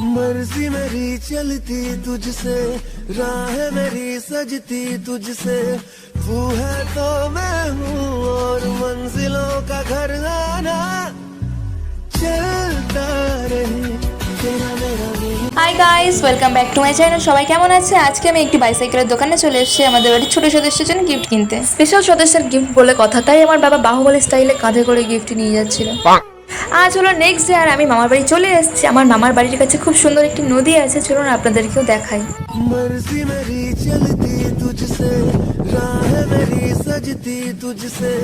मर्जी मेरी चलती तुझसे, राह मेरी सजती तुझसे, तू है तो मैं हूँ और मंजिलों का घर आना चलता रहे तेरा मेरा hi guys, welcome back to my channel. সবাই কেমন আছে? আজকে আমি একটি বাইসাইকেলের দোকানে চলে এসেছি আমাদের বাড়ির ছোট সদস্যের জন্য গিফট কিনতে। স্পেশাল সদস্যের গিফট বলে কথা, তাই আমার বাবা বাহুবলী স্টাইলে কাঁধে করে গিফট নিয়ে যাচ্ছিল। আজ হলো নেক্সট ডে আর আমি মামার বাড়ি চলে এসেছি। আমার মামার বাড়ির কাছে খুব সুন্দর একটি নদী আছে, চলুন আপনাদেরকেও দেখাই। मर्जी मेरी चलती तुझसे, राह मेरी सजती तुझसे,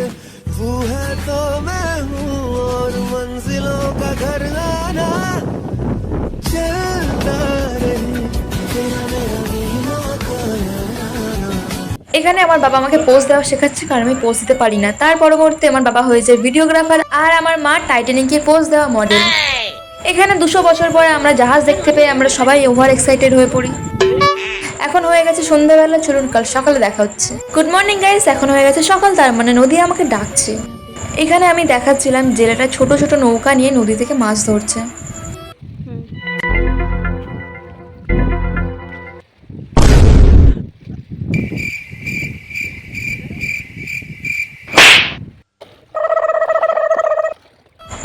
तू है तो मैं हूँ और मंजिलों का घर आना चलता रहे तेरा मेरा बीमा का याराना। এখানে আমার বাবা আমাকে পোজ দেওয়া শেখাচ্ছে, কারণ আমি পোজ দিতে পারি না। তার পরবর্তী আমার বাবা হয়ে যায় ভিডিওগ্রাফার আর আমার মা টাইটানিকের পোজ দেওয়া মডেল। এখানে 200 বছর পরে আমরা জাহাজ দেখতে পেয়ে আমরা সবাই ওভার এক্সাইটেড হয়ে পড়ি। এখন হয়ে গেছে সন্ধ্যাবেলা, চলুন কাল সকালে দেখা হচ্ছে। গুড মর্নিং গাইস, এখন হয়ে গেছে সকাল, তার মানে নদী আমাকে ডাকছে। এখানে আমি দেখাচ্ছিলাম জেলেটা ছোট ছোট নৌকা নিয়ে নদী থেকে মাছ ধরছে।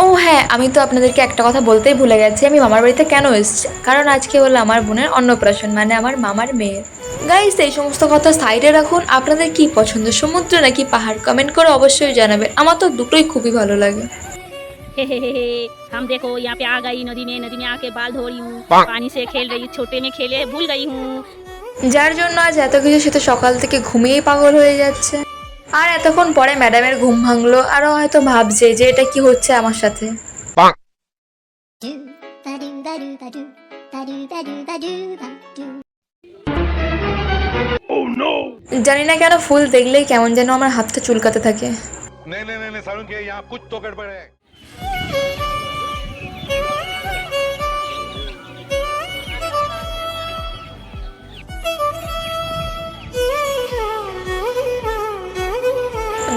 ও হ্যাঁ, আমি তো আপনাদেরকে একটা কথা বলতেই ভুলে গেছি, আমি মামার বাড়িতে কেন এসেছি। কারণ আজকে হলো আমার বোনের অন্নপ্রাশন, মানে আমার মামার মেয়ের। গাইস, এই সমস্ত কথা সাইডে রাখুন। আপনাদের কি পছন্দ, সমুদ্র নাকি পাহাড়? কমেন্ট করে অবশ্যই জানাবেন। আমার তো দুটোই খুবই ভালো লাগে। हे हम देखो यहाँ पे आ गई नदी में आके बाल धो रही हूँ, पानी से खेल रही हूँ, छोटे में खेले भूल गई हूँ। যার জন্য আজ এত কিছু, সে তো সকাল থেকে ঘুমিয়েই পাগল হয়ে যাচ্ছে। আর এতক্ষণ পরে ম্যাডামের ঘুম ভাঙলো, আরও হয়তো ভাবছে যে এটা কি হচ্ছে আমার সাথে। জানি না কেন ফুল দেখলেই কেমন যেন আমার হাতটা চুলকাতে থাকে। नहीं नहीं नहीं सारुण के यहाँ कुछ तो गड़बड़ है।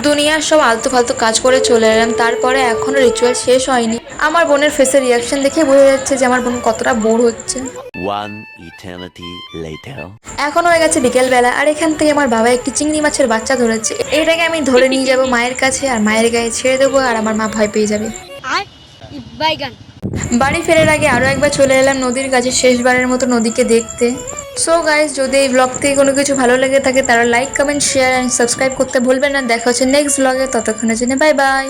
দুনিয়ার সব আলতু ফালতু কাজ করে চলে এলাম, তারপরে এখনো রিচুয়াল শেষ হয়নি। আমার বোনের ফেসের রিয়াকশন দেখে বোঝা যাচ্ছে যে আমার বোন কতটা বোর হচ্ছে। One eternity later. এখন হয়ে গেছে বিকেল বেলা, আর এখান থেকে আমার বাবা একটি চিংড়ি মাছের বাচ্চা ধরেছে। এটাকে আমি ধরে নিয়ে যাব মায়ের কাছে, আর মায়ের গায়ে ছেড়ে দেবো, আর আমার মা ভয় পেয়ে যাবে। বাড়ি ফেরার আগে আরও একবার চলে এলাম নদীর কাছে, শেষবারের মতো নদীকে দেখতে। সো গাইস, যদি এই ব্লগ থেকে কোনো কিছু ভালো লেগে থাকে তারা like, comment, share and subscribe করতে ভুলবেন না। দেখা হচ্ছে নেক্সট ব্লগে, ততক্ষণের জন্য বাই বাই।